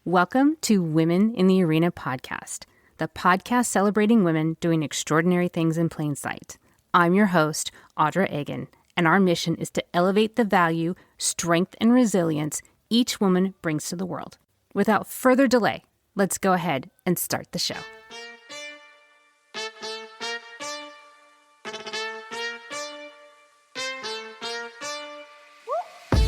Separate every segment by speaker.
Speaker 1: Welcome to Women in the Arena podcast, the podcast celebrating women doing extraordinary things in plain sight. I'm your host, Audra Egan, and our mission is to elevate the value, strength, and resilience each woman brings to the world. Without further delay, let's go ahead and start the show.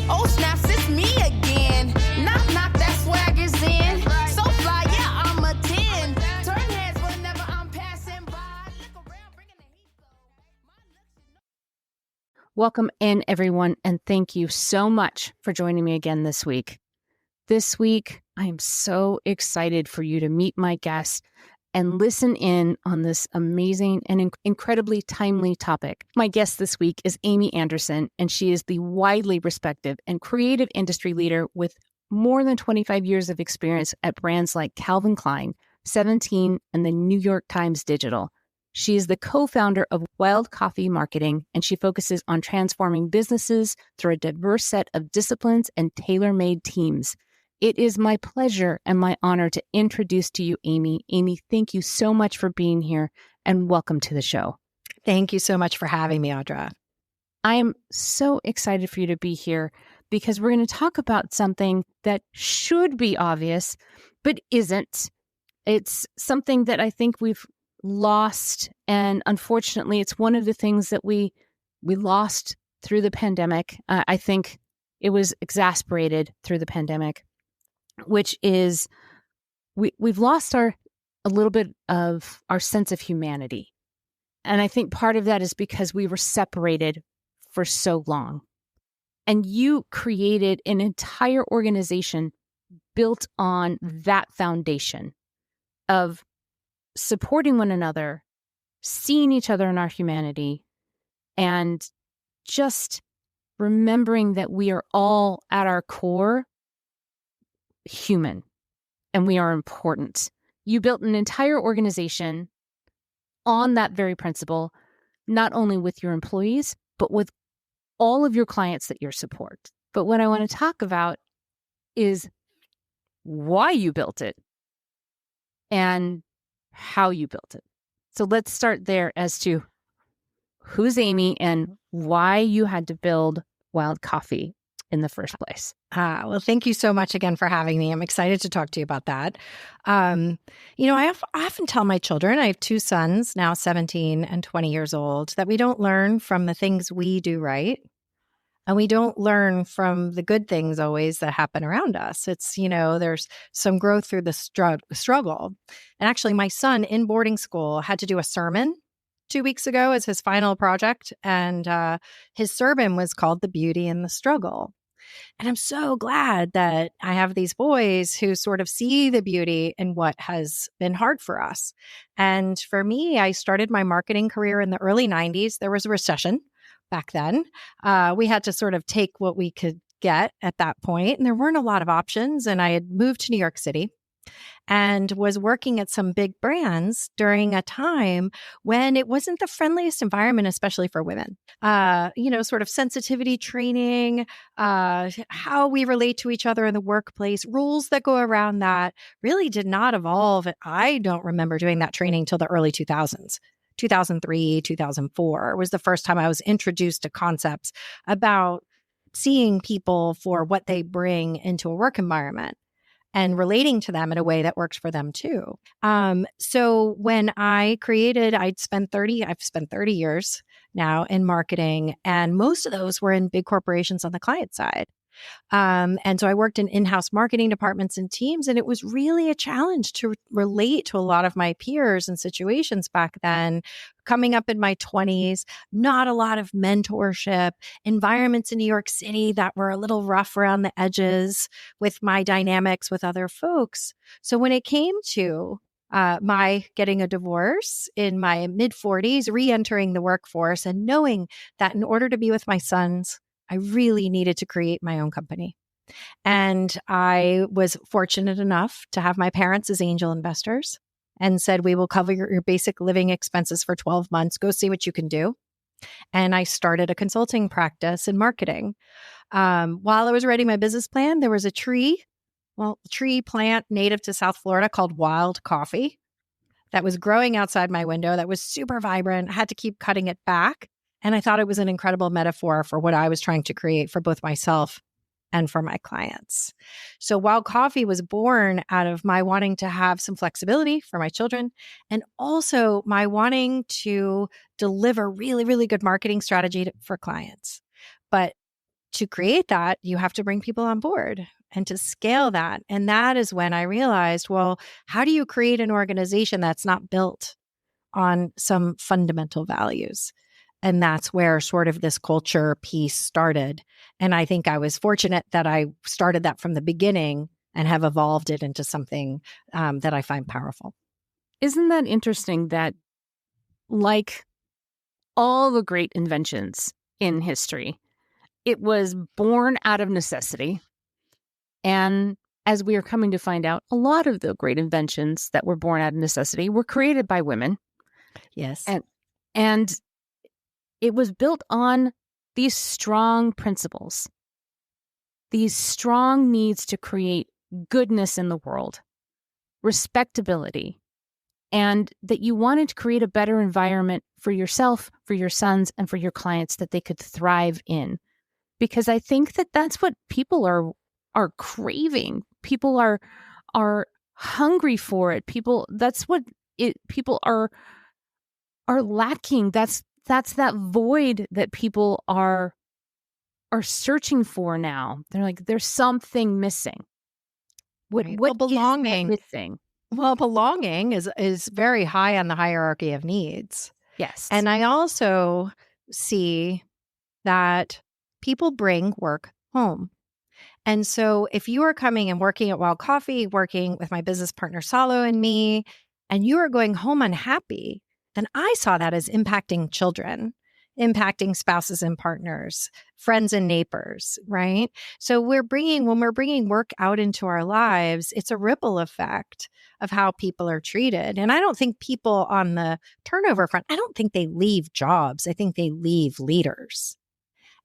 Speaker 2: Oh, snaps, it's me again. Knock, knock, that swag is in. So fly, yeah, I'm a 10. Turn heads whenever I'm passing by. Look around, bringing the heat.
Speaker 1: Welcome in, everyone, and thank you so much for joining me again this week. This week, I am so excited for you to meet my guest and listen in on this amazing and incredibly timely topic. My guest this week is Amy Anderson, and she is the widely respected and creative industry leader with more than 25 years of experience at brands like Calvin Klein, 17, and the New York Times Digital. She is the co-founder of Wild Coffee Marketing, and she focuses on transforming businesses through a diverse set of disciplines and tailor-made teams. It is my pleasure and my honor to introduce to you Amy. Amy, thank you so much for being here and welcome to the show.
Speaker 3: Thank you so much for having me, Audra.
Speaker 1: I am so excited for you to be here because we're going to talk about something that should be obvious, but isn't. It's something that I think we've lost, and unfortunately, it's one of the things that we lost through the pandemic. I think it was exacerbated through the pandemic, which is we've lost a little bit of our sense of humanity. And I think part of that is because we were separated for so long. And you created an entire organization built on that foundation of supporting one another, seeing each other in our humanity, and just remembering that we are all at our core human, and we are important. You built an entire organization on that very principle, not only with your employees, but with all of your clients that you support. But what I want to talk about is why you built it and how you built it. So let's start there as to who's Amy and why you had to build Wild Coffee in the first place.
Speaker 3: Well, thank you so much again for having me. I'm excited to talk to you about that. I often tell my children, I have two sons, now 17 and 20 years old, that we don't learn from the things we do right. And we don't learn from the good things always that happen around us. It's, there's some growth through the struggle. And actually, my son in boarding school had to do a sermon 2 weeks ago as his final project. And his sermon was called The Beauty in the Struggle. And I'm so glad that I have these boys who sort of see the beauty in what has been hard for us. And for me, I started my marketing career in the early 90s. There was a recession back then. We had to sort of take what we could get at that point, and there weren't a lot of options. And I had moved to New York City and was working at some big brands during a time when it wasn't the friendliest environment, especially for women. Sort of sensitivity training, how we relate to each other in the workplace, rules that go around that really did not evolve. I don't remember doing that training till the early 2000s. 2003, 2004 was the first time I was introduced to concepts about seeing people for what they bring into a work environment and relating to them in a way that works for them too. So when I created, I've spent 30 years now in marketing, and most of those were in big corporations on the client side. And so I worked in in-house marketing departments and teams, and it was really a challenge to relate to a lot of my peers and situations back then. Coming up in my 20s, not a lot of mentorship, environments in New York City that were a little rough around the edges with my dynamics with other folks. So when it came to my getting a divorce in my mid-40s, re-entering the workforce, and knowing that in order to be with my sons, I really needed to create my own company. And I was fortunate enough to have my parents as angel investors and said, we will cover your basic living expenses for 12 months. Go see what you can do. And I started a consulting practice in marketing. While I was writing my business plan, there was a tree tree plant native to South Florida called wild coffee that was growing outside my window that was super vibrant. I had to keep cutting it back. And I thought it was an incredible metaphor for what I was trying to create for both myself and for my clients. So Wild Coffee was born out of my wanting to have some flexibility for my children and also my wanting to deliver really, really good marketing strategy for clients. But to create that, you have to bring people on board and to scale that. And that is when I realized, well, how do you create an organization that's not built on some fundamental values? And that's where sort of this culture piece started. And I think I was fortunate that I started that from the beginning and have evolved it into something that I find powerful.
Speaker 1: Isn't that interesting that, like all the great inventions in history, it was born out of necessity. And as we are coming to find out, a lot of the great inventions that were born out of necessity were created by women.
Speaker 3: Yes.
Speaker 1: And it was built on these strong principles, these strong needs to create goodness in the world, respectability, and that you wanted to create a better environment for yourself, for your sons, and for your clients that they could thrive in. Because I think that that's what people are craving. People are hungry for it. People are lacking. That's that void that people are searching for now. They're like, there's something missing. What
Speaker 3: belonging
Speaker 1: is missing?
Speaker 3: Well, belonging is very high on the hierarchy of needs.
Speaker 1: Yes.
Speaker 3: And I also see that people bring work home. And so if you are coming and working at Wild Coffee, working with my business partner, Salo, and me, and you are going home unhappy, then I saw that as impacting children, impacting spouses and partners, friends and neighbors, right? So when we're bringing work out into our lives, it's a ripple effect of how people are treated. And I don't think people on the turnover front, I don't think they leave jobs. I think they leave leaders.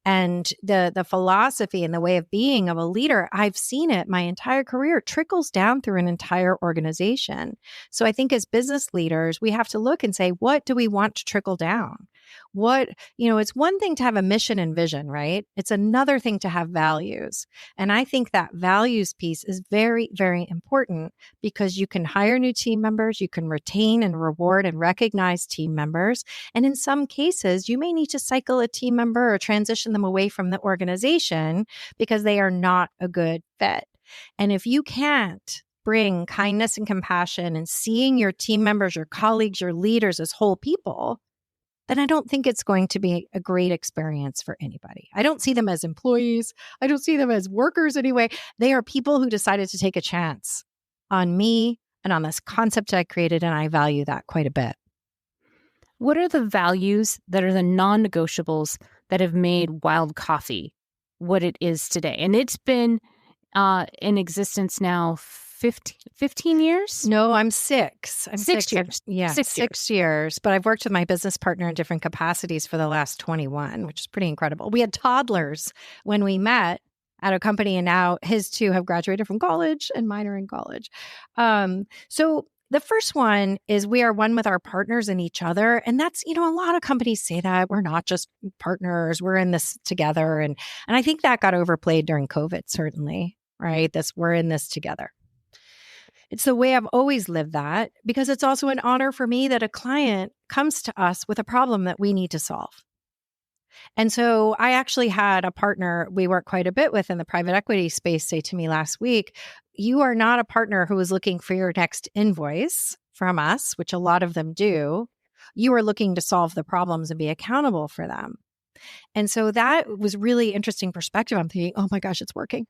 Speaker 3: And the philosophy and the way of being of a leader, I've seen it my entire career, trickles down through an entire organization. So I think as business leaders, we have to look and say, what do we want to trickle down? It's one thing to have a mission and vision, right? It's another thing to have values. And I think that values piece is very, very important because you can hire new team members, you can retain and reward and recognize team members. And in some cases, you may need to cycle a team member or transition them away from the organization because they are not a good fit. And if you can't bring kindness and compassion and seeing your team members, your colleagues, your leaders as whole people, then I don't think it's going to be a great experience for anybody. I don't see them as employees. I don't see them as workers anyway. They are people who decided to take a chance on me and on this concept I created, and I value that quite a bit.
Speaker 1: What are the values that are the non-negotiables that have made Wild Coffee what it is today? And it's been in existence now 15 years?
Speaker 3: No, I'm 6. I'm
Speaker 1: 6 years.
Speaker 3: Yeah, 6 years. But I've worked with my business partner in different capacities for the last 21, which is pretty incredible. We had toddlers when we met at a company, and now his 2 have graduated from college and mine are in college. So the first one is we are one with our partners and each other. And that's, a lot of companies say that we're not just partners, we're in this together. And I think that got overplayed during COVID, certainly, right? We're in this together. It's the way I've always lived that because it's also an honor for me that a client comes to us with a problem that we need to solve. And so I actually had a partner we work quite a bit with in the private equity space say to me last week, you are not a partner who is looking for your next invoice from us, which a lot of them do. You are looking to solve the problems and be accountable for them. And so that was really interesting perspective. I'm thinking, oh my gosh, it's working.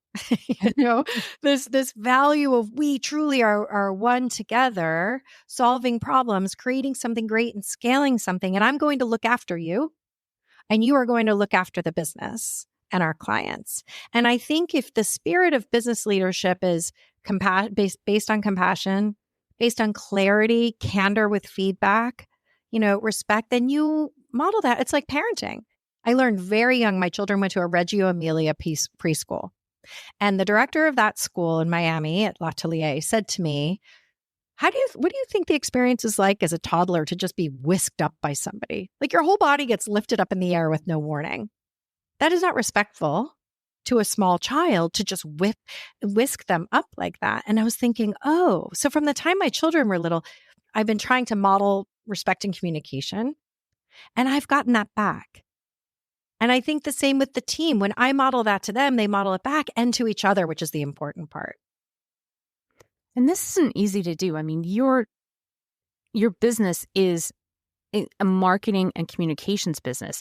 Speaker 3: This value of we truly are one together, solving problems, creating something great and scaling something. And I'm going to look after you and you are going to look after the business and our clients. And I think if the spirit of business leadership is based on compassion, based on clarity, candor with feedback, respect, then you model that. It's like parenting. I learned very young, my children went to a Reggio Emilia preschool. And the director of that school in Miami at L'Atelier said to me, what do you think the experience is like as a toddler to just be whisked up by somebody? Like your whole body gets lifted up in the air with no warning. That is not respectful to a small child to just whisk them up like that. And I was thinking, oh, so from the time my children were little, I've been trying to model respect and communication, and I've gotten that back. And I think the same with the team. When I model that to them, they model it back and to each other, which is the important part.
Speaker 1: And this isn't easy to do. I mean, your business is a marketing and communications business.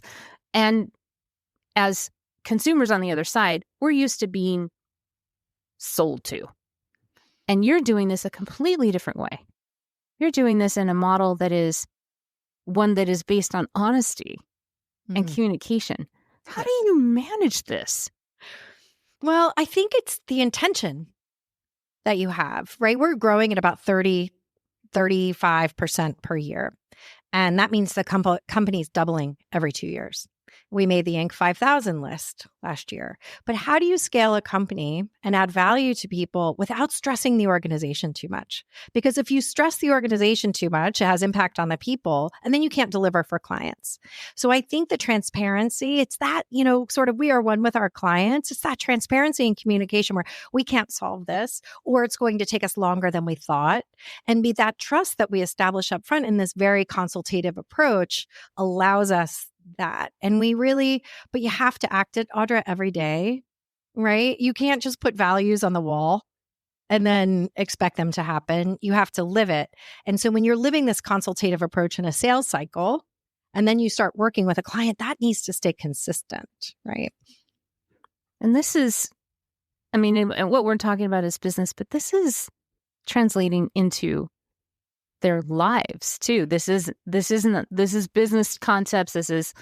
Speaker 1: And as consumers on the other side, we're used to being sold to. And you're doing this a completely different way. You're doing this in a model that is one that is based on honesty and communication. How do you manage this?
Speaker 3: Well, I think it's the intention that you have, right? We're growing at about 35% per year. And that means the company's doubling every 2 years. We made the Inc. 5000 list last year. But how do you scale a company and add value to people without stressing the organization too much? Because if you stress the organization too much, it has impact on the people, and then you can't deliver for clients. So I think the transparency, it's that, sort of we are one with our clients. It's that transparency and communication where we can't solve this, or it's going to take us longer than we thought. And be that trust that we establish up front in this very consultative approach allows us that. And but you have to act it, Audra, every day, right? You can't just put values on the wall and then expect them to happen. You have to live it. And so when you're living this consultative approach in a sales cycle, and then you start working with a client, that needs to stay consistent, right?
Speaker 1: And this is, and what we're talking about is business, but this is translating into their lives too. This is business concepts. This is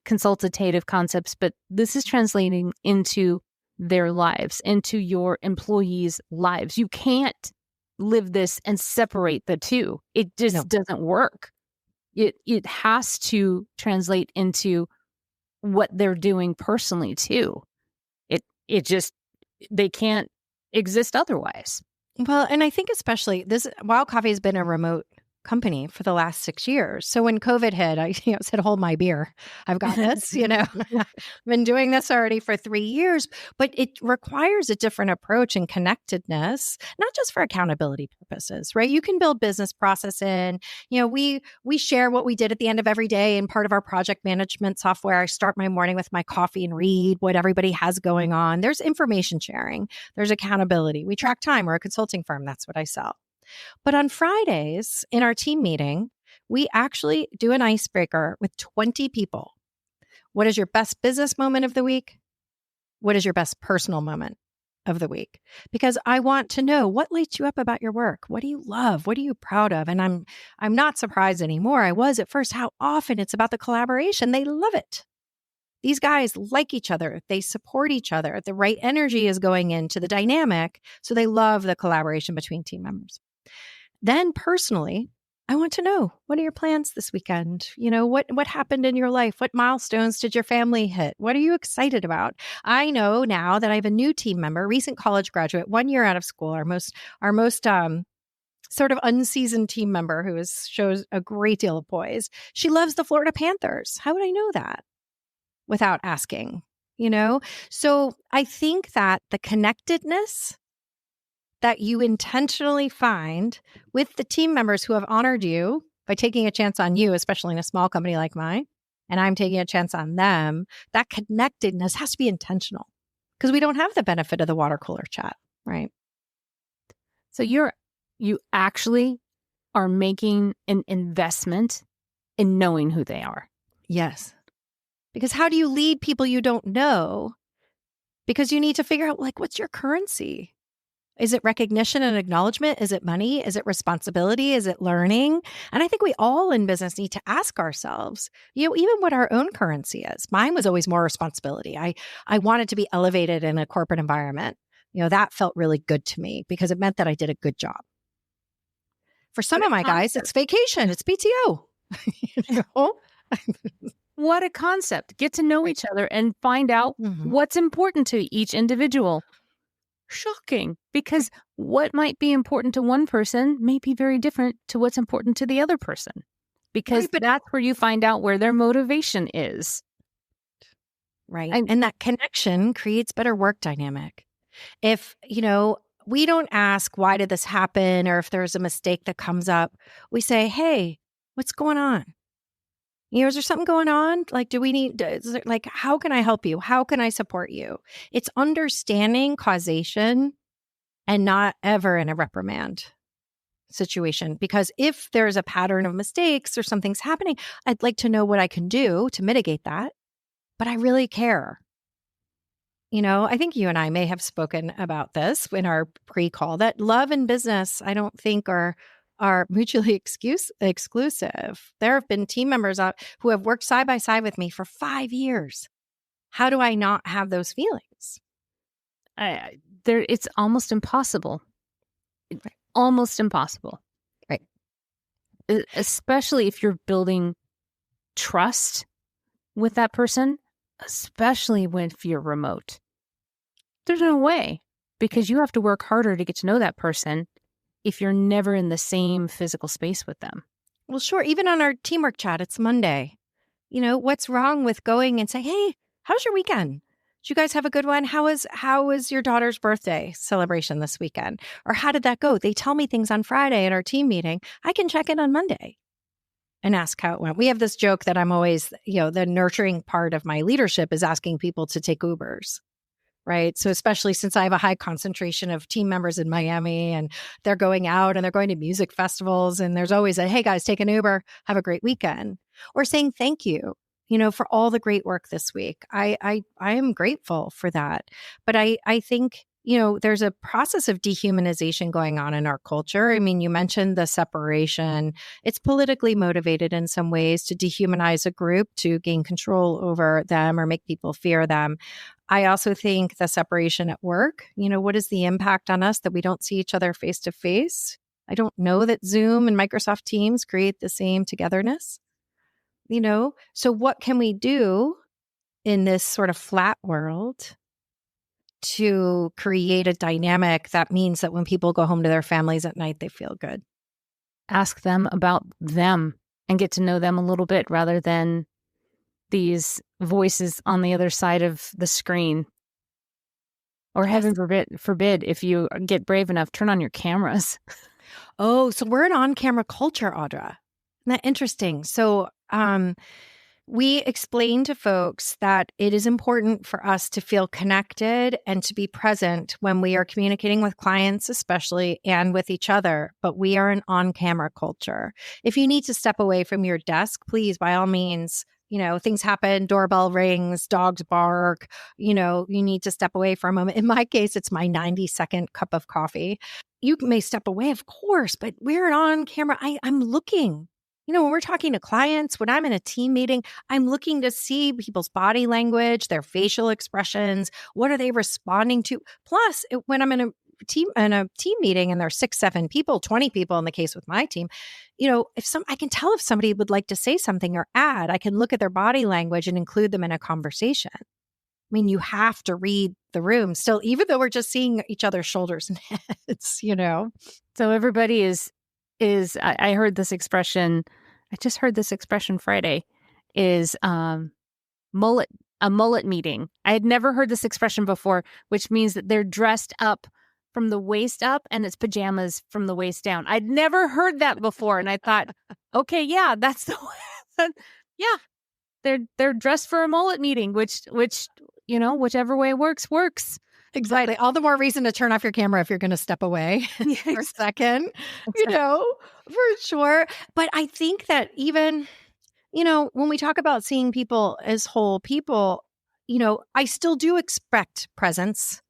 Speaker 1: consultative concepts, but this is translating into their lives, into your employees' lives. You can't live this and separate the two. It just doesn't work. It has to translate into what they're doing personally too. They can't exist otherwise.
Speaker 3: Well, and I think especially Wild Coffee has been a remote company for the last 6 years. So when COVID hit, I said, hold my beer. I've got this, I've been doing this already for 3 years, but it requires a different approach and connectedness, not just for accountability purposes, right? You can build business process in, we share what we did at the end of every day in part of our project management software. I start my morning with my coffee and read what everybody has going on. There's information sharing. There's accountability. We track time. We're a consulting firm. That's what I sell. But on Fridays in our team meeting, we actually do an icebreaker with 20 people. What is your best business moment of the week? What is your best personal moment of the week? Because I want to know what lights you up about your work. What do you love? What are you proud of? And I'm not surprised anymore. I was at first how often it's about the collaboration. They love it. These guys like each other. They support each other. The right energy is going into the dynamic. So they love the collaboration between team members. Then personally, I want to know, what are your plans this weekend? What happened in your life? What milestones did your family hit? What are you excited about? I know now that I have a new team member, recent college graduate, 1 year out of school, our most sort of unseasoned team member who shows a great deal of poise. She loves the Florida Panthers. How would I know that without asking? So I think that the connectedness that you intentionally find with the team members who have honored you by taking a chance on you, especially in a small company like mine, and I'm taking a chance on them, that connectedness has to be intentional because we don't have the benefit of the water cooler chat, right?
Speaker 1: So you actually are making an investment in knowing who they are.
Speaker 3: Yes. Because how do you lead people you don't know? Because you need to figure out, what's your currency? Is it recognition and acknowledgement? Is it money? Is it responsibility? Is it learning? And I think we all in business need to ask ourselves, even what our own currency is. Mine was always more responsibility. I wanted to be elevated in a corporate environment. That felt really good to me because it meant that I did a good job. For some of my guys, it's vacation. It's PTO.
Speaker 1: What a concept. Get to know each other and find out what's important to each individual. shocking, because what might be important to one person may be very different to what's important to the other person, because
Speaker 3: Right, but
Speaker 1: that's where you find out where their motivation is.
Speaker 3: right.
Speaker 1: And
Speaker 3: And that connection creates better work dynamic. If, we don't ask, why did this happen? Or if there's a mistake that comes up, we say, hey, what's going on? Is there something going on? Like, do we need, how can I help you? How can I support you? It's understanding causation and not ever in a reprimand situation. Because if there's a pattern of mistakes or something's happening, I'd like to know what I can do to mitigate that. But I really care. I think you and I may have spoken about this in our pre-call, that love and business, I don't think are mutually exclusive. There have been team members who have worked side by side with me for 5 years. How do I not have those feelings?
Speaker 1: it's almost impossible.
Speaker 3: Right.
Speaker 1: Almost impossible.
Speaker 3: Right.
Speaker 1: Especially if you're building trust with that person, especially if you're remote. There's no way, because you have to work harder to get to know that person if you're never in the same physical space with them.
Speaker 3: Well, sure. Even on our teamwork chat, it's Monday. What's wrong with going and saying, hey, how's your weekend? Did you guys have a good one? How was your daughter's birthday celebration this weekend? Or how did that go? They tell me things on Friday at our team meeting. I can check in on Monday and ask how it went. We have this joke that I'm always, the nurturing part of my leadership is asking people to take Ubers. Right. So especially since I have a high concentration of team members in Miami, and they're going out and they're going to music festivals, and there's always hey guys, take an Uber, have a great weekend, or saying thank you, for all the great work this week. I am grateful for that. But I think, there's a process of dehumanization going on in our culture. I mean, you mentioned the separation. It's politically motivated in some ways to dehumanize a group, to gain control over them or make people fear them. I also think the separation at work, what is the impact on us that we don't see each other face to face? I don't know that Zoom and Microsoft Teams create the same togetherness, So what can we do in this sort of flat world to create a dynamic that means that when people go home to their families at night, they feel good?
Speaker 1: Ask them about them and get to know them a little bit, rather than these voices on the other side of the screen. Or heaven forbid, if you get brave enough, turn on your cameras.
Speaker 3: Oh, so we're an on-camera culture, Audra. Isn't that interesting? So we explain to folks that it is important for us to feel connected and to be present when we are communicating with clients, especially, and with each other. But we are an on-camera culture. If you need to step away from your desk, please, by all means, things happen, doorbell rings, dogs bark, you need to step away for a moment. In my case, it's my 90-second cup of coffee. You may step away, of course, but we're on camera. I'm looking. When we're talking to clients, when I'm in a team meeting, I'm looking to see people's body language, their facial expressions. What are they responding to? Plus, when I'm in a team meeting and there's 6, 7 people, 20 people in the case with my team, I can tell if somebody would like to say something or add. I can look at their body language and include them in a conversation. I mean, you have to read the room still, even though we're just seeing each other's shoulders and heads,
Speaker 1: So everybody is I heard this expression. I just heard this expression Friday, is a mullet meeting. I had never heard this expression before, which means that they're dressed up from the waist up and it's pajamas from the waist down. I'd never heard that before. And I thought, okay, yeah, that's the way. Yeah. They're dressed for a mullet meeting, which, whichever way works.
Speaker 3: Exactly. All the more reason to turn off your camera if you're going to step away for a second, for sure. But I think that even, when we talk about seeing people as whole people, I still do expect presence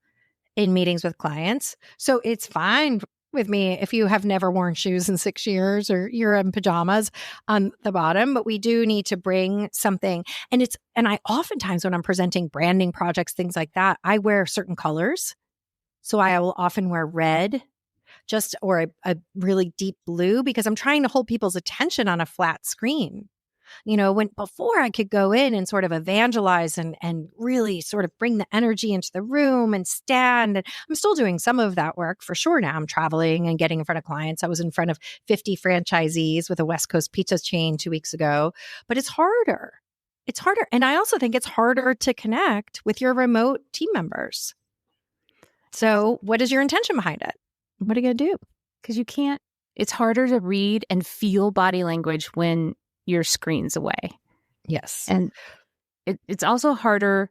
Speaker 3: in meetings with clients. So it's fine with me if you have never worn shoes in 6 years or you're in pajamas on the bottom, but we do need to bring something. And I oftentimes when I'm presenting branding projects, things like that, I wear certain colors. So I will often wear red or a really deep blue, because I'm trying to hold people's attention on a flat screen. When before I could go in and sort of evangelize and really sort of bring the energy into the room and stand. And I'm still doing some of that work for sure now. I'm traveling and getting in front of clients. I was in front of 50 franchisees with a West Coast pizza chain 2 weeks ago, but it's harder. It's harder. And I also think it's harder to connect with your remote team members. So what is your intention behind it? What are you going to do?
Speaker 1: Because you can't, it's harder to read and feel body language when your screen's away.
Speaker 3: Yes.
Speaker 1: And it's also harder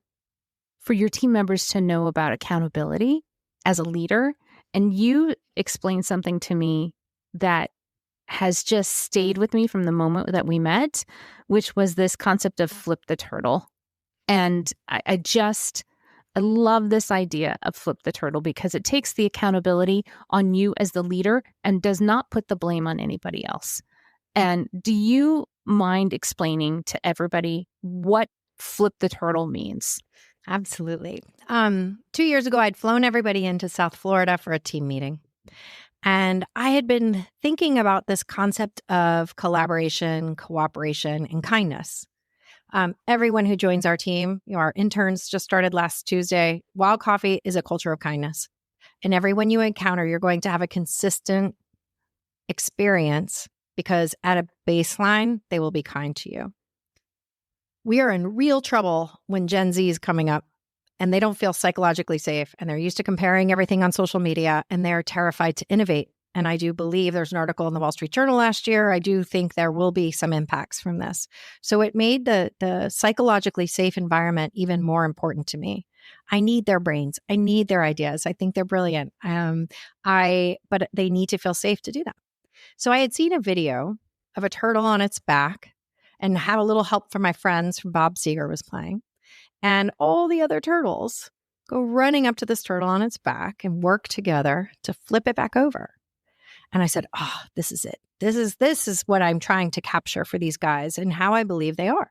Speaker 1: for your team members to know about accountability as a leader. And you explained something to me that has just stayed with me from the moment that we met, which was this concept of flip the turtle. And I love this idea of flip the turtle because it takes the accountability on you as the leader and does not put the blame on anybody else. And do you mind explaining to everybody what flip the turtle means?
Speaker 3: Absolutely. 2 years ago, I'd flown everybody into South Florida for a team meeting. And I had been thinking about this concept of collaboration, cooperation, and kindness. Everyone who joins our team, our interns just started last Tuesday. Wild Coffee is a culture of kindness. And everyone you encounter, you're going to have a consistent experience because at a baseline, they will be kind to you. We are in real trouble when Gen Z is coming up and they don't feel psychologically safe and they're used to comparing everything on social media and they're terrified to innovate. And I do believe there's an article in the Wall Street Journal last year. I do think there will be some impacts from this. So it made the psychologically safe environment even more important to me. I need their brains. I need their ideas. I think they're brilliant. But they need to feel safe to do that. So I had seen a video of a turtle on its back and had a little help from my friends from Bob Seger was playing. And all the other turtles go running up to this turtle on its back and work together to flip it back over. And I said, oh, this is it. This is what I'm trying to capture for these guys and how I believe they are.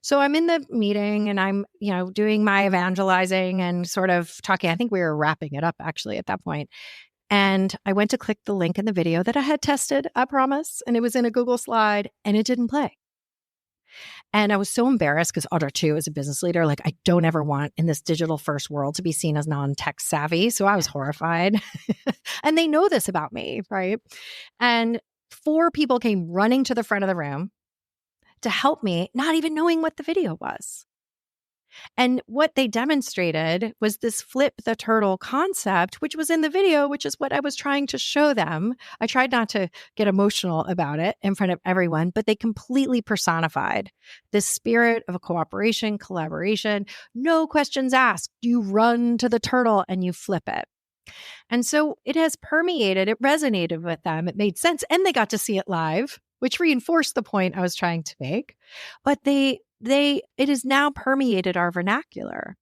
Speaker 3: So I'm in the meeting and I'm, doing my evangelizing and sort of talking. I think we were wrapping it up actually at that point. And I went to click the link in the video that I had tested, I promise. And it was in a Google slide and it didn't play. And I was so embarrassed because Audra too, as a business leader, like I don't ever want in this digital first world to be seen as non-tech savvy. So I was horrified. And they know this about me, right? And 4 people came running to the front of the room to help me, not even knowing what the video was. And what they demonstrated was this flip the turtle concept, which was in the video, which is what I was trying to show them. I tried not to get emotional about it in front of everyone, but they completely personified this spirit of a cooperation, collaboration, no questions asked. You run to the turtle and you flip it. And so it has permeated, it resonated with them, it made sense, and they got to see it live, which reinforced the point I was trying to make. But it has now permeated our vernacular.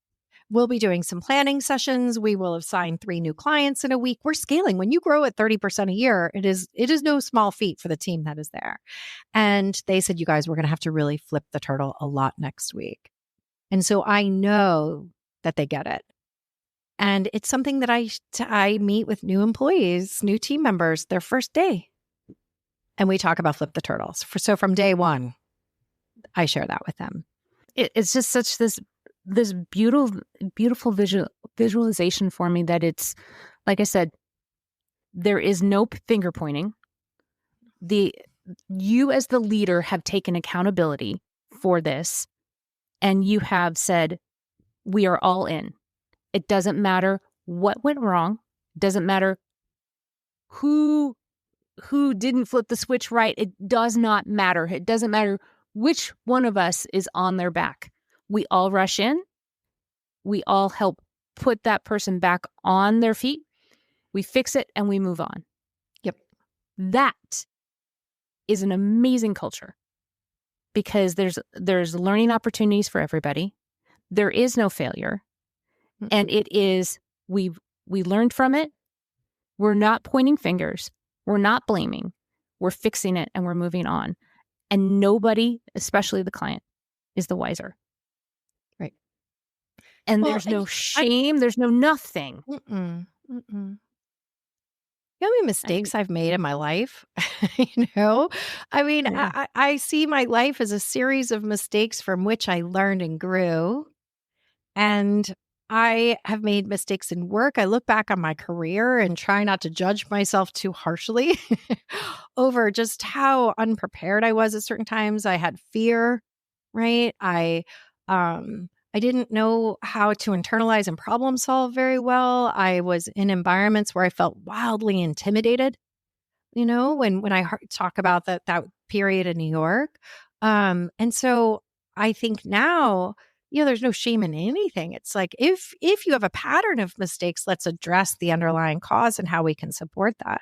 Speaker 3: We'll be doing some planning sessions. We will have signed 3 new clients in a week. We're scaling. When you grow at 30% a year, it is no small feat for the team that is there. And they said, you guys, we're going to have to really flip the turtle a lot next week. And so I know that they get it. And it's something that I meet with new employees, new team members, their first day. And we talk about flip the turtles. So from day one, I share that with them.
Speaker 1: It's just such this beautiful visualization for me that it's, like I said, there is no finger pointing. You as the leader have taken accountability for this, and you have said, we are all in. It doesn't matter what went wrong. It doesn't matter who didn't flip the switch right. It does not matter. It doesn't matter which one of us is on their back. We all rush in. We all help put that person back on their feet. We fix it and we move on.
Speaker 3: Yep.
Speaker 1: That is an amazing culture because there's learning opportunities for everybody. There is no failure. And it is, we learned from it. We're not pointing fingers. We're not blaming. We're fixing it and we're moving on. And nobody, especially the client, is the wiser.
Speaker 3: Right.
Speaker 1: And there's no shame. There's no nothing.
Speaker 3: You know how many mistakes I've made in my life? You know, I mean,
Speaker 1: Yeah.
Speaker 3: I see my life as a series of mistakes from which I learned and grew. And I have made mistakes in work. I look back on my career and try not to judge myself too harshly over just how unprepared I was at certain times. I had fear, right? I didn't know how to internalize and problem solve very well. I was in environments where I felt wildly intimidated, when I talk about that period in New York. And so I think now, there's no shame in anything. It's like if you have a pattern of mistakes, let's address the underlying cause and how we can support that.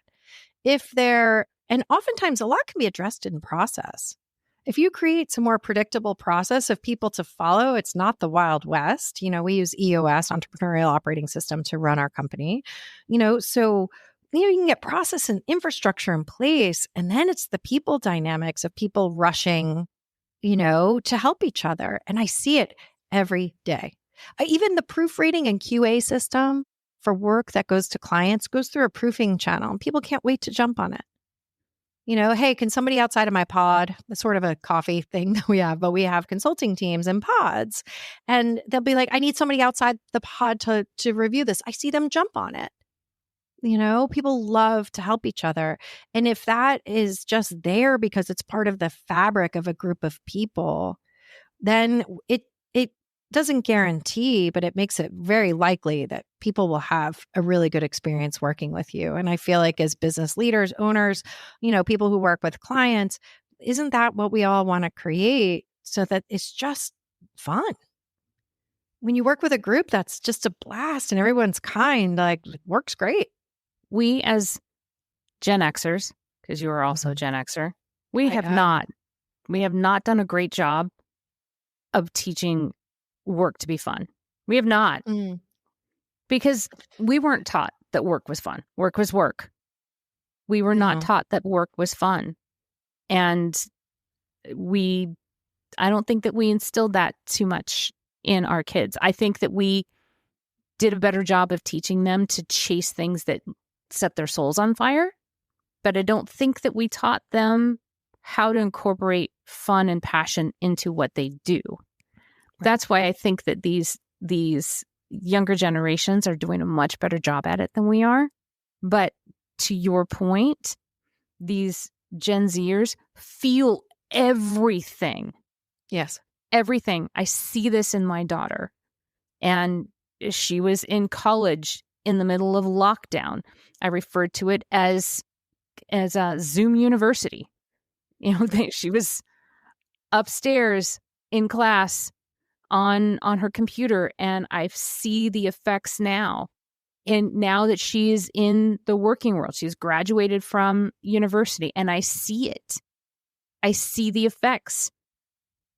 Speaker 3: And oftentimes a lot can be addressed in process. If you create some more predictable process of people to follow, it's not the Wild West. We use EOS, Entrepreneurial Operating System, to run our company. So you can get process and infrastructure in place. And then it's the people dynamics of people rushing, to help each other. And I see it every day. Even the proofreading and QA system for work that goes to clients goes through a proofing channel, and people can't wait to jump on it. Hey, can somebody outside of my pod, it's sort of a coffee thing that we have, but we have consulting teams and pods, and they'll be like, I need somebody outside the pod to review this. I see them jump on it. People love to help each other. And if that is just there because it's part of the fabric of a group of people, then it doesn't guarantee, but it makes it very likely that people will have a really good experience working with you. And I feel like as business leaders, owners, people who work with clients, isn't that what we all want to create so that it's just fun? When you work with a group, that's just a blast and everyone's kind, like, it works great.
Speaker 1: We as Gen Xers, because you are also a Gen Xer, we have not done a great job of teaching work to be fun. We have not. Because we weren't taught that work was fun. Work was work. We were not taught that work was fun. And I don't think that we instilled that too much in our kids. I think that we did a better job of teaching them to chase things that set their souls on fire. But I don't think that we taught them how to incorporate fun and passion into what they do. That's why I think that these younger generations are doing a much better job at it than we are. But to your point, these Gen Zers feel everything.
Speaker 3: Yes.
Speaker 1: Everything. I see this in my daughter. And she was in college in the middle of lockdown. I referred to it as a Zoom university. She was upstairs in class on her computer, and I see the effects now. And now that she's in the working world, she's graduated from university, and I see it. I see the effects.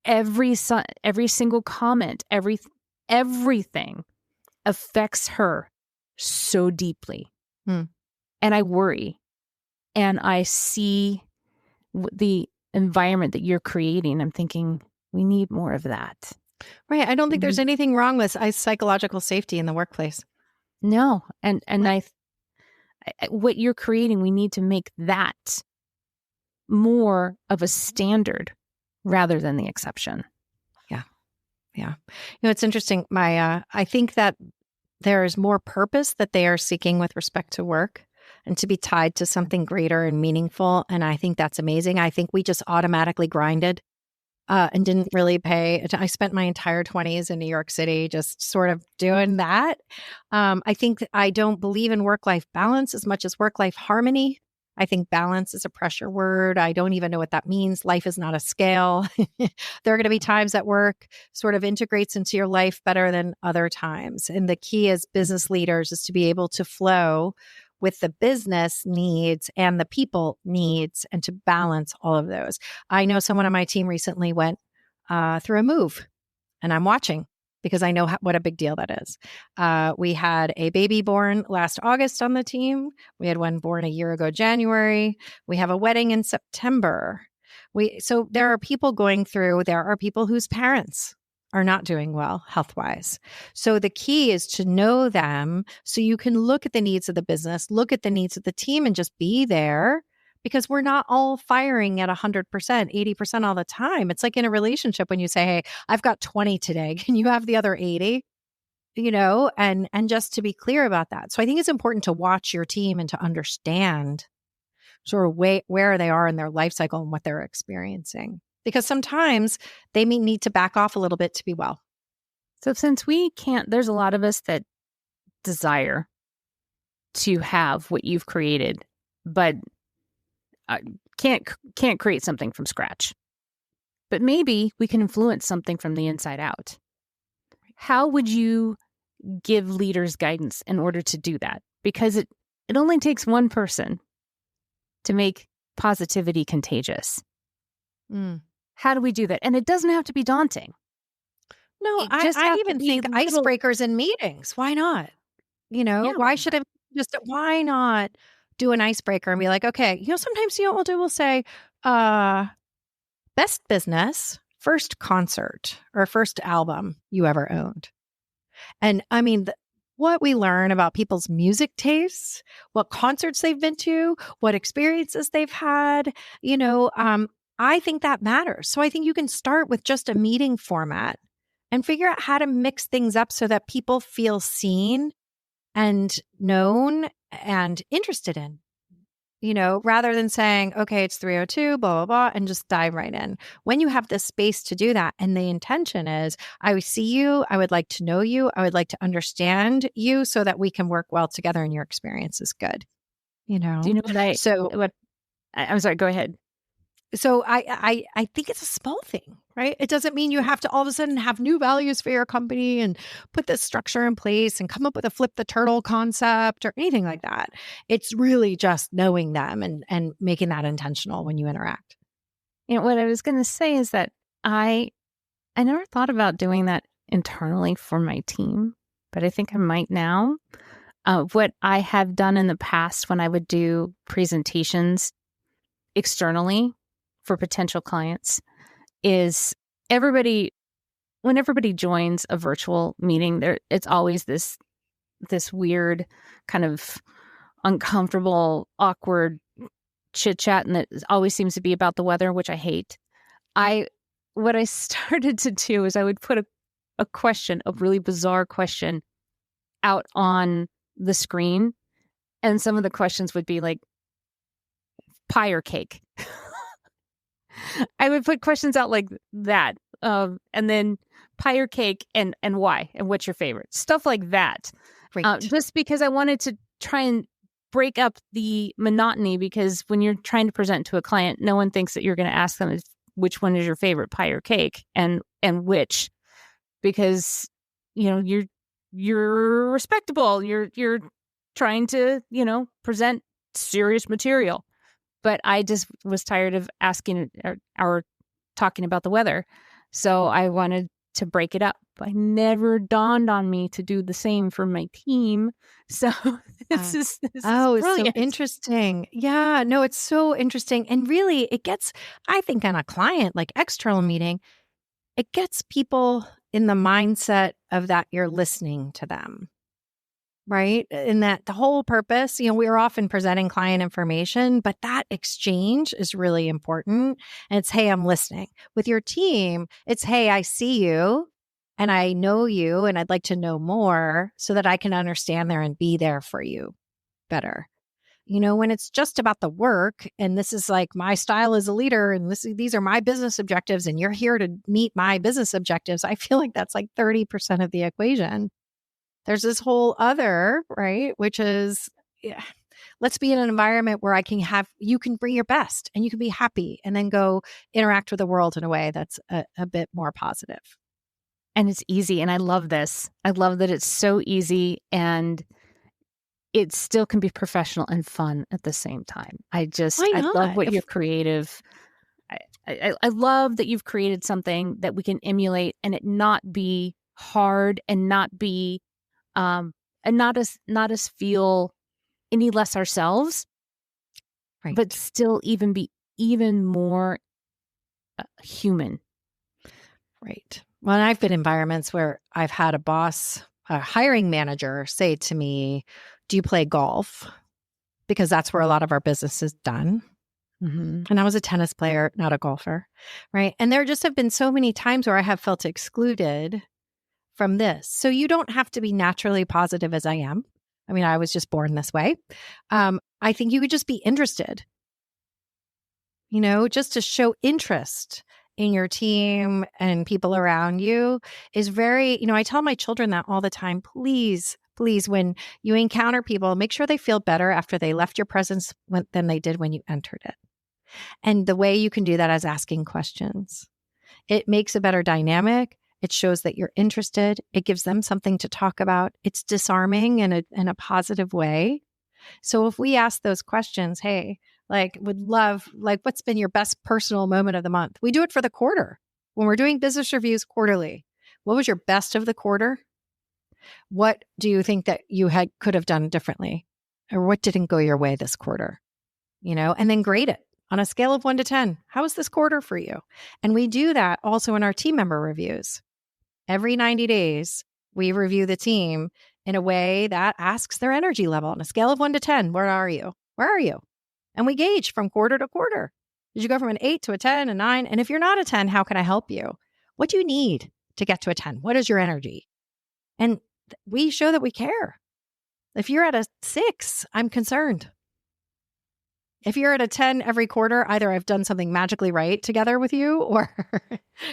Speaker 1: Every single comment, everything affects her so deeply. And I worry. And I see the environment that you're creating. I'm thinking, we need more of that.
Speaker 3: Right. I don't think there's anything wrong with psychological safety in the workplace. No.
Speaker 1: And what you're creating, we need to make that more of a standard rather than the exception.
Speaker 3: Yeah. It's interesting. I think that there is more purpose that they are seeking with respect to work and to be tied to something greater and meaningful. And I think that's amazing. I think we just automatically grinded and didn't really pay. I spent my entire 20s in New York City just sort of doing that. I think that I don't believe in work-life balance as much as work-life harmony. I think balance is a pressure word. I don't even know what that means. Life is not a scale. There are going to be times that work sort of integrates into your life better than other times. And the key as business leaders is to be able to flow with the business needs and the people needs and to balance all of those. I know someone on my team recently went through a move, and I'm watching because I know what a big deal that is. We had a baby born last August on the team. We had one born a year ago, January. We have a wedding in September. So there are people going through, there are people whose parents are not doing well health-wise. So the key is to know them so you can look at the needs of the business, look at the needs of the team, and just be there, because we're not all firing at 100%, 80% all the time. It's like in a relationship when you say, hey, I've got 20 today. Can you have the other 80? And just to be clear about that. So I think it's important to watch your team and to understand sort of where they are in their life cycle and what they're experiencing. Because sometimes they may need to back off a little bit to be well.
Speaker 1: So since we can't, there's a lot of us that desire to have what you've created, but can't create something from scratch. But maybe we can influence something from the inside out. How would you give leaders guidance in order to do that? Because it only takes one person to make positivity contagious. How do we do that? And it doesn't have to be daunting.
Speaker 3: No, I even think icebreakers in meetings. Why not? Why should I why not do an icebreaker and be like, okay, sometimes what we'll do, we'll say, best business, first concert or first album you ever owned. And I mean, what we learn about people's music tastes, what concerts they've been to, what experiences they've had, I think that matters. So I think you can start with just a meeting format and figure out how to mix things up so that people feel seen and known and interested in, rather than saying, okay, it's 3:02, blah, blah, blah, and just dive right in. When you have the space to do that, and the intention is, I see you, I would like to know you, I would like to understand you so that we can work well together and your experience is good.
Speaker 1: Do you know what I'm sorry, go ahead.
Speaker 3: So I think it's a small thing, right? It doesn't mean you have to all of a sudden have new values for your company and put this structure in place and come up with a flip the turtle concept or anything like that. It's really just knowing them and making that intentional when you interact.
Speaker 1: What I was going to say is that I never thought about doing that internally for my team, but I think I might now. What I have done in the past when I would do presentations externally for potential clients is when everybody joins a virtual meeting, it's always this weird kind of uncomfortable, awkward chit chat, and it always seems to be about the weather, which I hate. What I started to do is I would put a question, a really bizarre question, out on the screen, and some of the questions would be like pie or cake. I would put questions out like that, and then pie or cake, and why, and what's your favorite, stuff like that.
Speaker 3: Right.
Speaker 1: Just because I wanted to try and break up the monotony, because when you're trying to present to a client, no one thinks that you're going to ask them which one is your favorite, pie or cake, and which, because you're respectable, you're trying to present serious material. But I just was tired of asking or talking about the weather. So I wanted to break it up. But it never dawned on me to do the same for my team. So this is brilliant.
Speaker 3: It's so interesting. Yeah, no, it's so interesting. And really, it gets, I think, on a client, like external meeting, it gets people in the mindset of that you're listening to them. Right? And that the whole purpose, we are often presenting client information, but that exchange is really important. And it's, hey, I'm listening. With your team, it's, hey, I see you and I know you and I'd like to know more so that I can understand there and be there for you better. When it's just about the work and this is like my style as a leader and these are my business objectives and you're here to meet my business objectives, I feel like that's like 30% of the equation. There's this whole other, right, which is, let's be in an environment where you can bring your best and you can be happy and then go interact with the world in a way that's a bit more positive.
Speaker 1: And it's easy. And I love this. I love that it's so easy and it still can be professional and fun at the same time. I love what you're creative. I love that you've created something that we can emulate and it not be hard and not be and not us feel any less ourselves,
Speaker 3: right?
Speaker 1: But still be even more human.
Speaker 3: Right. Well, and I've been in environments where I've had a boss, a hiring manager say to me, do you play golf? Because that's where a lot of our business is done.
Speaker 1: Mm-hmm.
Speaker 3: And I was a tennis player, not a golfer, right? And there just have been so many times where I have felt excluded from this. So you don't have to be naturally positive as I am. I mean, I was just born this way. I think you could just be interested, just to show interest in your team and people around you is very, I tell my children that all the time. Please, when you encounter people, make sure they feel better after they left your presence than they did when you entered it. And the way you can do that is asking questions. It makes a better dynamic. It shows that you're interested. It gives them something to talk about. It's disarming in a positive way. So if we ask those questions, hey, would love, what's been your best personal moment of the month? We do it for the quarter. When we're doing business reviews quarterly, what was your best of the quarter? What do you think that you could have done differently? Or what didn't go your way this quarter? And then grade it on a scale of 1 to 10. How was this quarter for you? And we do that also in our team member reviews. Every 90 days, we review the team in a way that asks their energy level on a scale of 1 to 10. Where are you? Where are you? And we gauge from quarter to quarter. Did you go from an 8 to a 10, a 9? And if you're not a 10, how can I help you? What do you need to get to a 10? What is your energy? And we show that we care. If you're at a 6, I'm concerned. If you're at a 10 every quarter, either I've done something magically right together with you or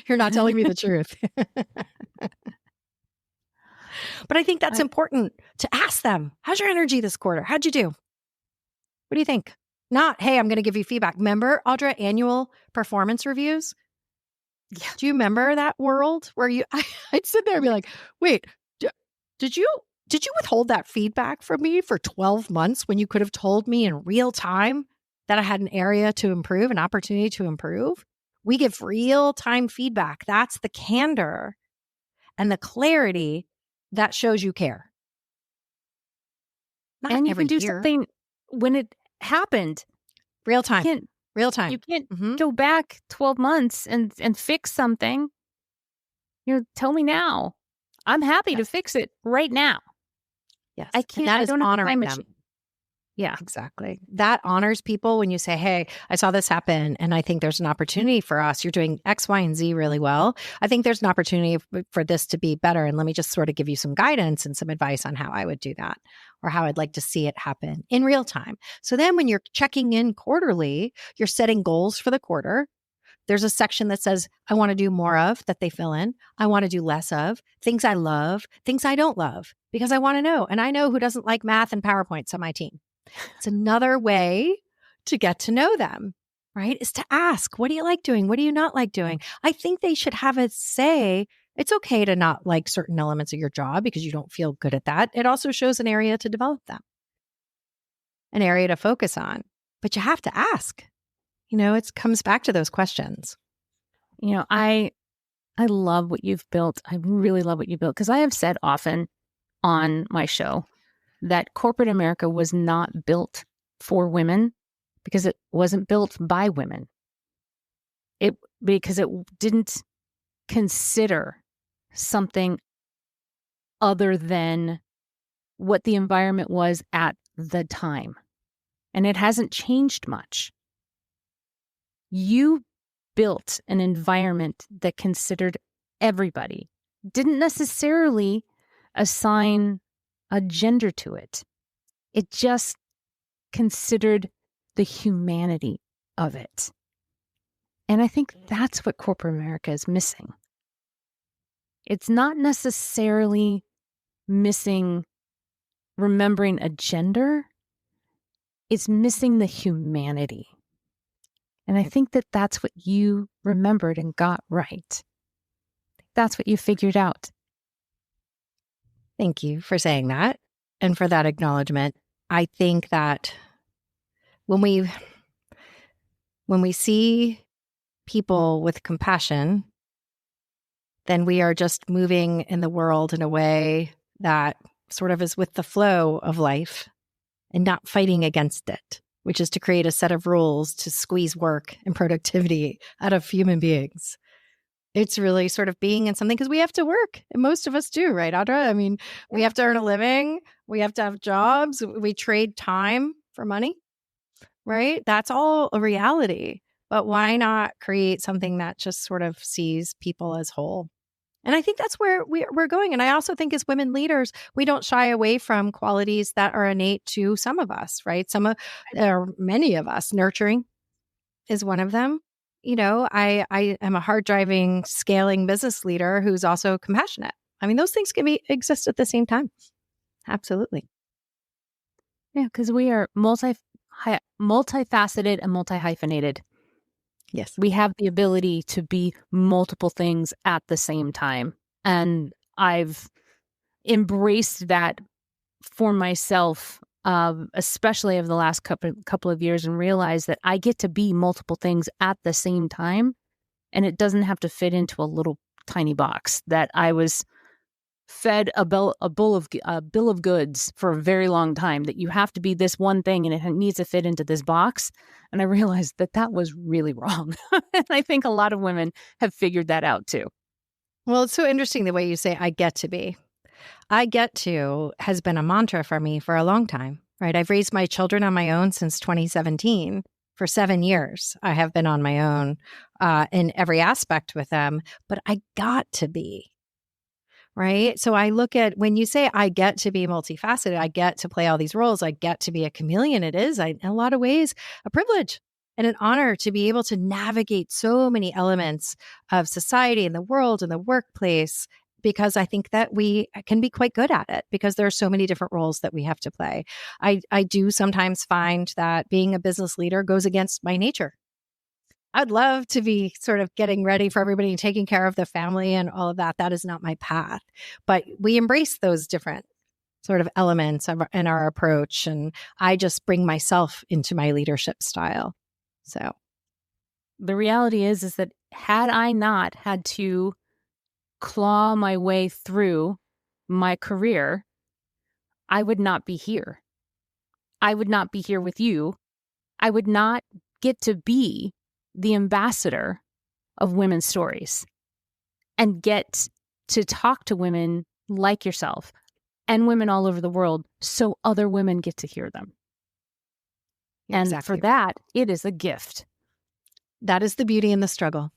Speaker 3: you're not telling me the truth. But I think that's important to ask them. How's your energy this quarter? How'd you do? What do you think? Not, hey, I'm going to give you feedback. Remember, Audra, annual performance reviews? Yeah. Do you remember that world where I'd sit there and be like, wait, did you withhold that feedback from me for 12 months when you could have told me in real time that I had an area to improve, an opportunity to improve? We give real-time feedback. That's the candor and the clarity that shows you care. Not
Speaker 1: and you
Speaker 3: every
Speaker 1: can do
Speaker 3: year.
Speaker 1: something when it happened.
Speaker 3: Real time.
Speaker 1: You can't go back 12 months and fix something. Tell me now. I'm happy to fix it right now.
Speaker 3: Yes.
Speaker 1: I can't.
Speaker 3: That
Speaker 1: I
Speaker 3: is
Speaker 1: don't have a
Speaker 3: honoring
Speaker 1: time
Speaker 3: them.
Speaker 1: machine. Yeah,
Speaker 3: exactly. That honors people when you say, hey, I saw this happen and I think there's an opportunity for us. You're doing X, Y, and Z really well. I think there's an opportunity for this to be better. And let me just sort of give you some guidance and some advice on how I would do that or how I'd like to see it happen in real time. So then when you're checking in quarterly, you're setting goals for the quarter. There's a section that says, I want to do more of, that they fill in. I want to do less of, things I love, things I don't love, because I want to know. And I know who doesn't like math and PowerPoints on my team. It's another way to get to know them, right? Is to ask, what do you like doing? What do you not like doing? I think they should have a say. It's okay to not like certain elements of your job because you don't feel good at that. It also shows an area to develop them, an area to focus on. But you have to ask. It comes back to those questions.
Speaker 1: I love what you've built. I really love what you built because I have said often on my show that corporate America was not built for women because it wasn't built by women. Because it didn't consider something other than what the environment was at the time. And it hasn't changed much. You built an environment that considered everybody, didn't necessarily assign a gender to it. It just considered the humanity of it. And I think that's what corporate America is missing. It's not necessarily missing remembering a gender. It's missing the humanity. And I think that that's what you remembered and got right. That's what you figured out.
Speaker 3: Thank you for saying that and for that acknowledgement. I think that when we see people with compassion, then we are just moving in the world in a way that sort of is with the flow of life and not fighting against it, which is to create a set of rules to squeeze work and productivity out of human beings. It's really sort of being in something because we have to work. And most of us do, right, Audra? I mean, we have to earn a living. We have to have jobs. We trade time for money, right? That's all a reality. But why not create something that just sort of sees people as whole? And I think that's where we're going. And I also think as women leaders, we don't shy away from qualities that are innate to some of us, right? Or many of us. Nurturing is one of them. I am a hard driving, scaling business leader who's also compassionate. I mean, those things can exist at the same time. Absolutely.
Speaker 1: Yeah, because we are multifaceted and multi-hyphenated.
Speaker 3: Yes.
Speaker 1: We have the ability to be multiple things at the same time. And I've embraced that for myself, especially over the last couple of years, and realized that I get to be multiple things at the same time. And it doesn't have to fit into a little tiny box that I was fed a bill of goods for a very long time, that you have to be this one thing and it needs to fit into this box. And I realized that was really wrong. And I think a lot of women have figured that out too.
Speaker 3: Well, it's so interesting the way you say, I get to be. I get to has been a mantra for me for a long time, right? I've raised my children on my own since 2017. For 7 years, I have been on my own in every aspect with them, but I got to be. Right. So I look at when you say I get to be multifaceted, I get to play all these roles, I get to be a chameleon. It is, in a lot of ways, a privilege and an honor to be able to navigate so many elements of society and the world and the workplace, because I think that we can be quite good at it because there are so many different roles that we have to play. I do sometimes find that being a business leader goes against my nature. I'd love to be sort of getting ready for everybody and taking care of the family and all of that. That is not my path. But we embrace those different sort of elements in our approach. And I just bring myself into my leadership style. So
Speaker 1: the reality is that had I not had to claw my way through my career, I would not be here. I would not be here with you. I would not get to be the ambassador of women's stories and get to talk to women like yourself and women all over the world so other women get to hear them. And for that, it is a gift.
Speaker 3: That is the beauty in the struggle.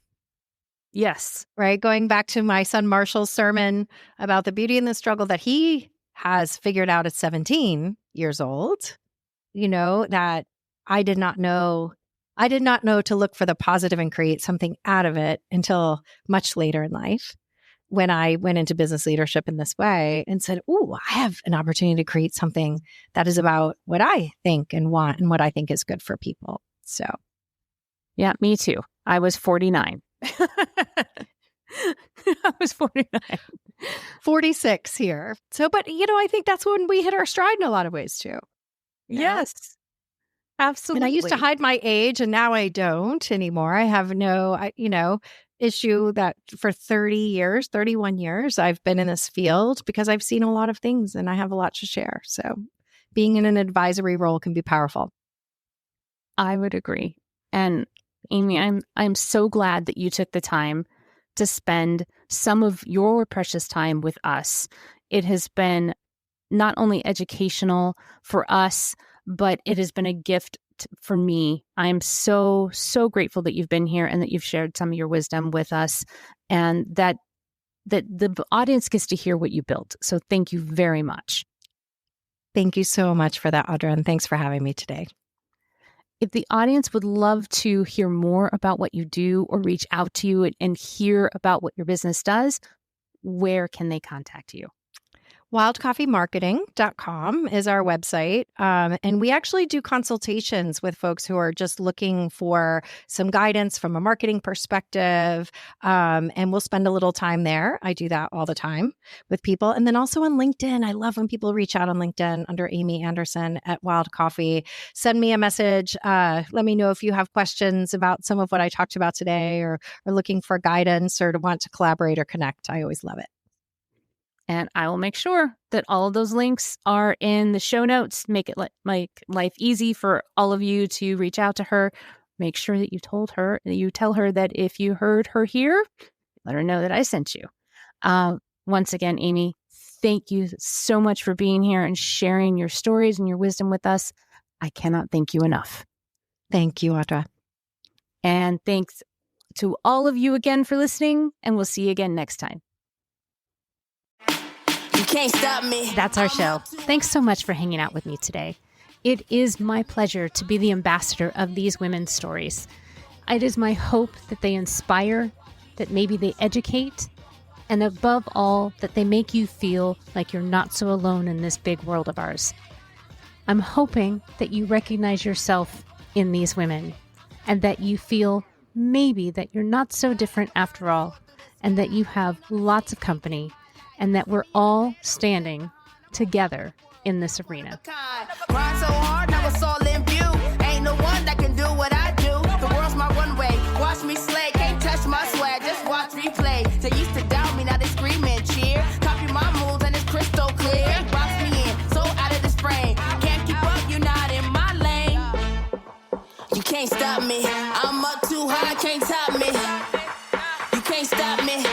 Speaker 1: Yes.
Speaker 3: Right. Going back to my son Marshall's sermon about the beauty in the struggle that he has figured out at 17 years old, that I did not know to look for the positive and create something out of it until much later in life, when I went into business leadership in this way and said, "Ooh, I have an opportunity to create something that is about what I think and want and what I think is good for people." So,
Speaker 1: yeah, me too. I was 49. I was 49.
Speaker 3: 46 here. So, but I think that's when we hit our stride in a lot of ways too.
Speaker 1: Yes. Absolutely.
Speaker 3: And I used to hide my age and now I don't anymore. I have no, issue that for 31 years, I've been in this field because I've seen a lot of things and I have a lot to share. So being in an advisory role can be powerful.
Speaker 1: I would agree. And Amy, I'm so glad that you took the time to spend some of your precious time with us. It has been not only educational for us, but it has been a gift for me. I'm so, so grateful that you've been here and that you've shared some of your wisdom with us, and that the audience gets to hear what you built. So thank you very much.
Speaker 3: Thank you so much for that, Audra, and thanks for having me today.
Speaker 1: If the audience would love to hear more about what you do or reach out to you and hear about what your business does, where can they contact you?
Speaker 3: wildcoffeemarketing.com is our website. And we actually do consultations with folks who are just looking for some guidance from a marketing perspective. And we'll spend a little time there. I do that all the time with people. And then also on LinkedIn. I love when people reach out on LinkedIn under Amy Anderson at Wild Coffee. Send me a message. Let me know if you have questions about some of what I talked about today, or looking for guidance, or to want to collaborate or connect. I always love it.
Speaker 1: And I will make sure that all of those links are in the show notes. Make it make life easy for all of you to reach out to her. Make sure that you tell her that if you heard her here, let her know that I sent you. Once again, Amy, thank you so much for being here and sharing your stories and your wisdom with us. I cannot thank you enough.
Speaker 3: Thank you, Audra.
Speaker 1: And thanks to all of you again for listening, and we'll see you again next time.
Speaker 2: You can't stop me.
Speaker 1: That's our show. Thanks so much for hanging out with me today. It is my pleasure to be the ambassador of these women's stories. It is my hope that they inspire, that maybe they educate, and above all, that they make you feel like you're not so alone in this big world of ours. I'm hoping that you recognize yourself in these women, and that you feel maybe that you're not so different after all, and that you have lots of company, and that we're all standing together in this arena.
Speaker 2: Grind so hard, now it's all in view. Ain't no one that can do what I do. The world's my runway. Watch me slay. Can't touch my swag. Just watch me play. They used to doubt me, now they scream and cheer. Copy my moves and it's crystal clear. Box me in, so out of this frame. Can't keep up, you're not in my lane. You can't stop me. I'm up too high, can't top me. You can't stop me.